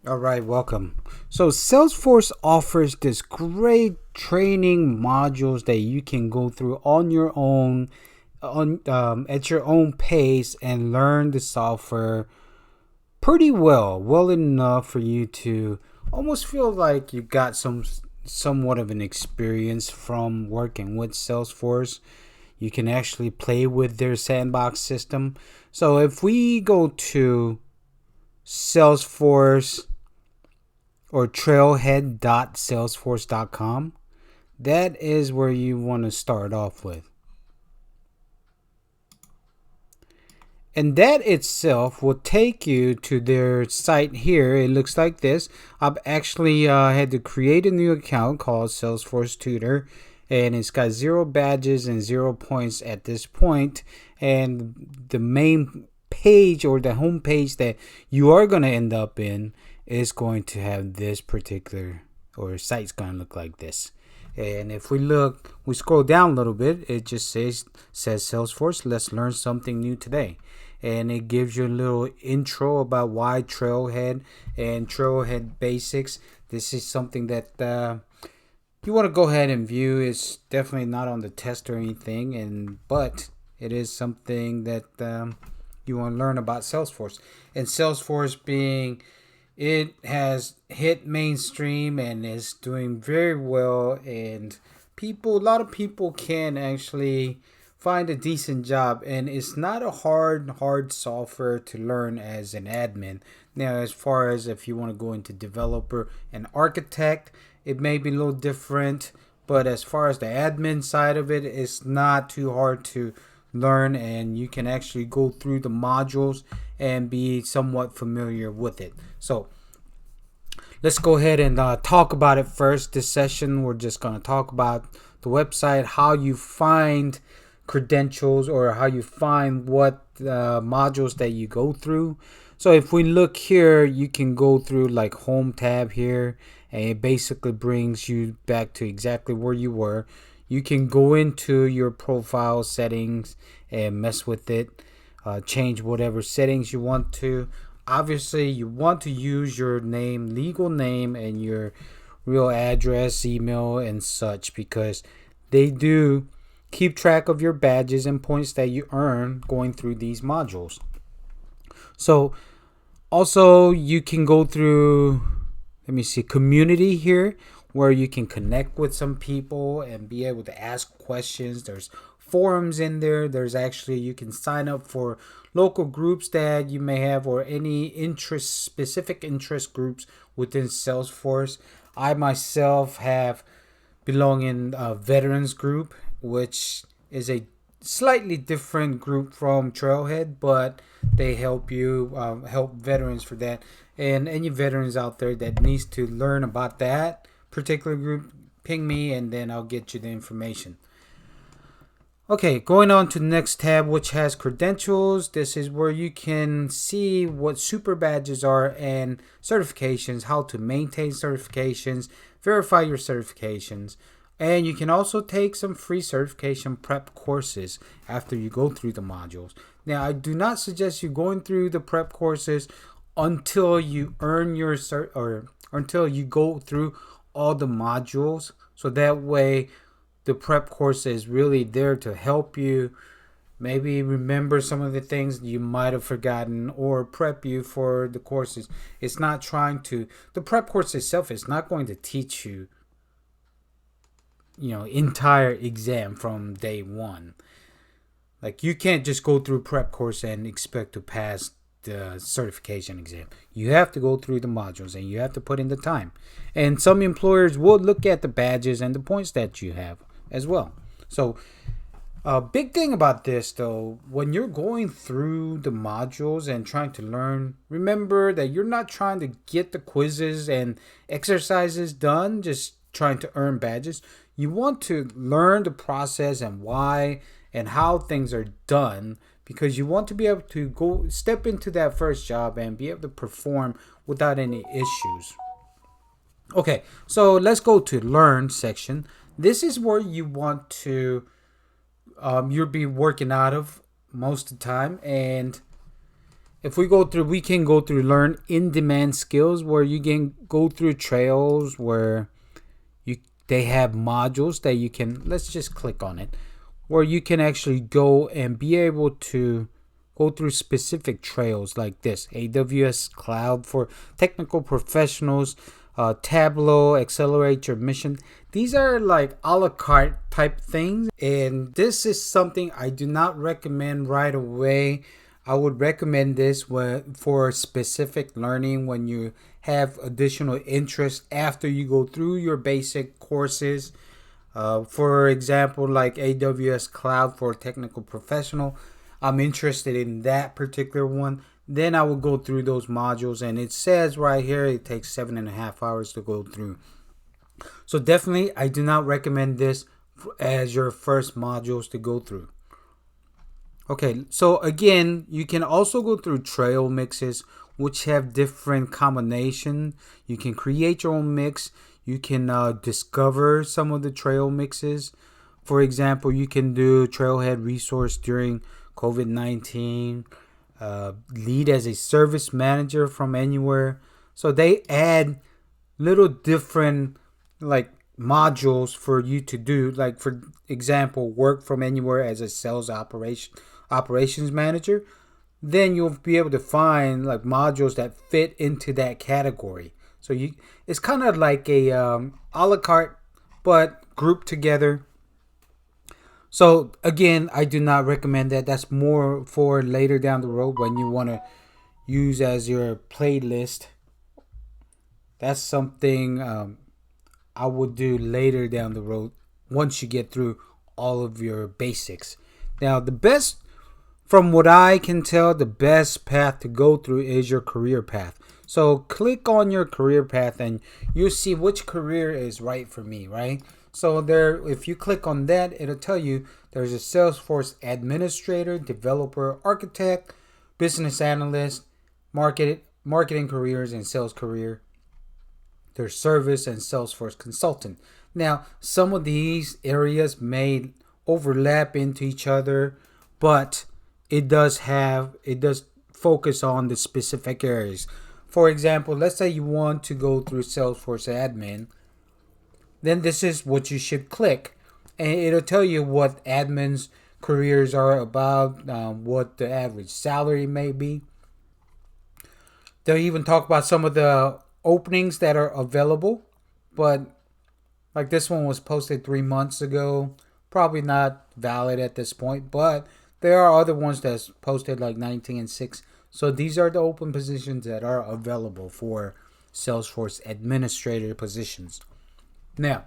All right, welcome. So Salesforce offers this great training modules that you can go through on your own, on at your own pace, and learn the software pretty well enough for you to almost feel like you got somewhat of an experience from working with Salesforce. You can actually play with their sandbox system. So if we go to Salesforce or trailhead.salesforce.com, that is where you want to start off with. And that itself will take you to their site here. It looks like this. I've actually had to create a new account called Salesforce Tutor, and it's got 0 badges and 0 points at this point. And the main page, or the home page that you are going to end up in, is going to have this particular, or site's going to look like this. And if we scroll down a little bit, it just says Salesforce, let's learn something new today. And it gives you a little intro about why Trailhead and Trailhead basics. This is something that you want to go ahead and view. It's definitely not on the test or anything, but it is something that you want to learn about Salesforce. And Salesforce being, it has hit mainstream and is doing very well, and a lot of people can actually find a decent job, and it's not a hard software to learn as an admin. Now, as far as if you want to go into developer and architect, it may be a little different, but as far as the admin side of it, it's not too hard to learn, and you can actually go through the modules and be somewhat familiar with it. So let's go ahead and talk about it first. This session, we're just going to talk about the website, how you find credentials, or how you find what modules that you go through. So if we look here, you can go through like home tab here, and it basically brings you back to exactly where you were. You can go into your profile settings and mess with it, change whatever settings you want to. Obviously, you want to use your name, legal name, and your real address, email, and such, because they do keep track of your badges and points that you earn going through these modules. So, also, you can go through, let me see, community here, where you can connect with some people and be able to ask questions. There's forums in there. There's actually, you can sign up for local groups that you may have, or any specific interest groups within Salesforce. I myself have belong in a veterans group, which is a slightly different group from Trailhead, but they help you help veterans for that. And any veterans out there that needs to learn about that particular group, ping me, and then I'll get you the information. Okay, going on to the next tab, which has credentials. This is where you can see what super badges are and certifications, how to maintain certifications, verify your certifications, and you can also take some free certification prep courses after you go through the modules. Now, I do not suggest you going through the prep courses until you earn your cert, or until you go through all the modules. So that way, the prep course is really there to help you maybe remember some of the things you might have forgotten, or prep you for the courses. It's not trying to, the prep course itself is not going to teach you, entire exam from day one. Like, you can't just go through prep course and expect to pass the certification exam. You have to go through the modules, and you have to put in the time. And some employers will look at the badges and the points that you have as well. So a big thing about this, though, when you're going through the modules and trying to learn, remember that you're not trying to get the quizzes and exercises done, just trying to earn badges. You want to learn the process and why and how things are done, because you want to be able to go step into that first job and be able to perform without any issues. Okay, so let's go to learn section. This is where you want to you'll be working out of most of the time, and if we go through, we can go through learn in-demand skills where you can go through trails where you they have modules that you can, let's just click on it, where you can actually go and be able to go through specific trails like this. AWS Cloud for technical professionals, Tableau, accelerate your mission. These are like a la carte type things. And this is something I do not recommend right away. I would recommend this for specific learning when you have additional interest after you go through your basic courses. For example, like AWS Cloud for Technical Professional, I'm interested in that particular one. Then I will go through those modules, and it says right here it takes 7.5 hours to go through. So definitely, I do not recommend this as your first modules to go through. Okay, so again, you can also go through trail mixes, which have different combination. You can create your own mix. You can discover some of the trail mixes. For example, you can do Trailhead resource during COVID-19, lead as a service manager from anywhere. So they add little different like modules for you to do. Like for example, work from anywhere as a sales operations manager. Then you'll be able to find like modules that fit into that category. So it's kind of like a a la carte, but grouped together. So again, I do not recommend that. That's more for later down the road when you want to use as your playlist. That's something I would do later down the road once you get through all of your basics. Now, from what I can tell, the best path to go through is your career path. So click on your career path and you'll see which career is right for me, right? So there, if you click on that, it'll tell you there's a Salesforce Administrator, Developer, Architect, Business Analyst, Marketing Careers, and Sales Career. There's Service and Salesforce Consultant. Now, some of these areas may overlap into each other, but it does focus on the specific areas. For example, let's say you want to go through Salesforce Admin. Then this is what you should click, and it'll tell you what admin's careers are about, what the average salary may be. They'll even talk about some of the openings that are available, but like this one was posted 3 months ago, probably not valid at this point, but there are other ones that's posted like 19/6. So these are the open positions that are available for Salesforce Administrator positions. Now,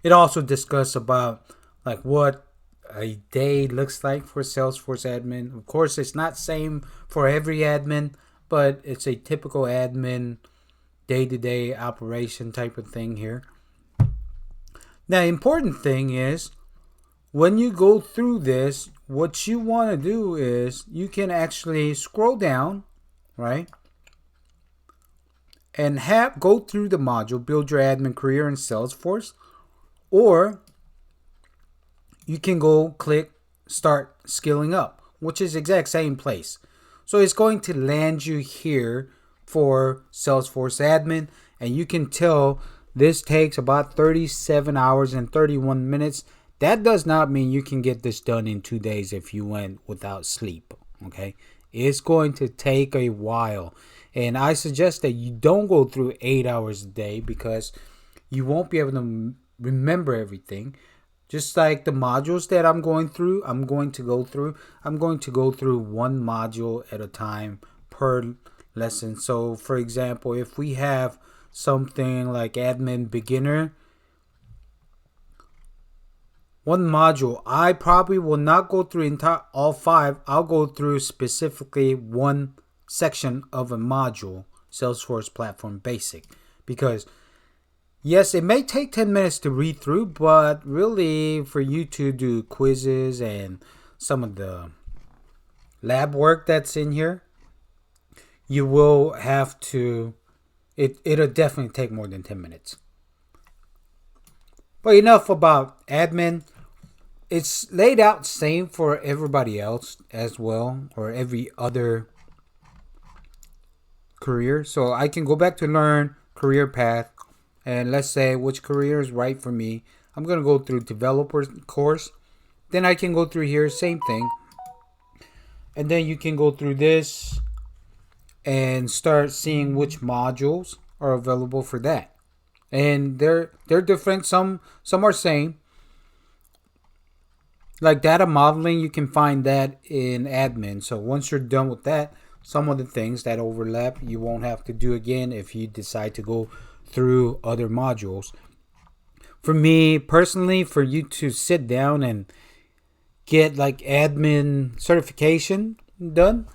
it also discusses about like what a day looks like for Salesforce admin. Of course, it's not same for every admin, but it's a typical admin day-to-day operation type of thing here. Now, important thing is when you go through this, what you want to do is you can actually scroll down, right? And go through the module, build your admin career in Salesforce, or you can go click start skilling up, which is the exact same place. So it's going to land you here for Salesforce admin, and you can tell this takes about 37 hours and 31 minutes. That does not mean you can get this done in 2 days if you went without sleep, okay? It's going to take a while. And I suggest that you don't go through 8 hours a day because you won't be able to remember everything. Just like the modules that I'm going to go through one module at a time per lesson. So for example, if we have something like admin beginner, one module, I probably will not go through all 5. I'll go through specifically one section of a module, Salesforce Platform Basic, because yes, it may take 10 minutes to read through, but really for you to do quizzes and some of the lab work that's in here, you will have to, it'll definitely take more than 10 minutes. But enough about admin. It's laid out same for everybody else as well, or every other career. So I can go back to learn career path, and let's say which career is right for me. I'm going to go through developer course. Then I can go through here, same thing. And then you can go through this and start seeing which modules are available for that. And they're different. Some are same. Like data modeling, you can find that in admin. So once you're done with that, some of the things that overlap you won't have to do again if you decide to go through other modules. For me personally, for you to sit down and get like admin certification done,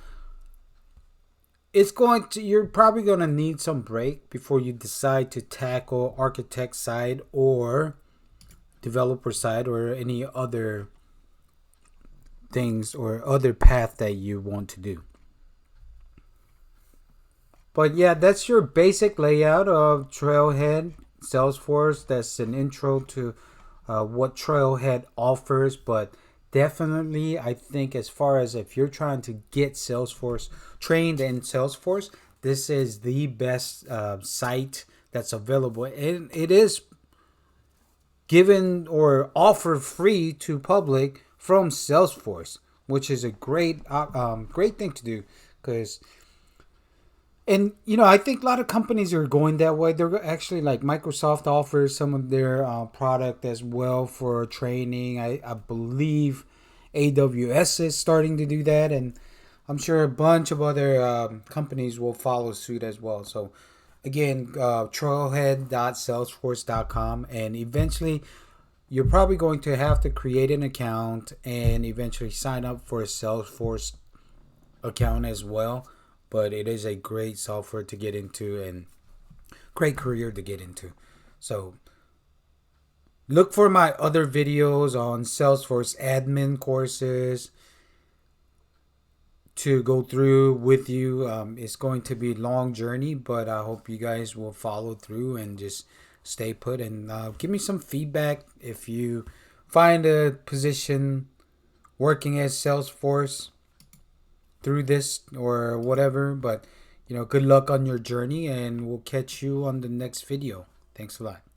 you're probably going to need some break before you decide to tackle architect side or developer side or any other things or other path that you want to do. But yeah, that's your basic layout of Trailhead Salesforce. That's an intro to what Trailhead offers. But definitely, I think as far as if you're trying to get Salesforce trained in Salesforce, this is the best site that's available. And it is given or offered free to public from Salesforce, which is a great thing to do. Because and I think a lot of companies are going that way. They're actually like Microsoft offers some of their product as well for training. I believe AWS is starting to do that, and I'm sure a bunch of other companies will follow suit as well. So again, trailhead.salesforce.com, and eventually you're probably going to have to create an account and eventually sign up for a Salesforce account as well. But it is a great software to get into and great career to get into. So look for my other videos on Salesforce admin courses to go through with you. It's going to be a long journey, but I hope you guys will follow through and just stay put and give me some feedback if you find a position working at Salesforce through this or whatever. But good luck on your journey, and we'll catch you on the next video. Thanks a lot.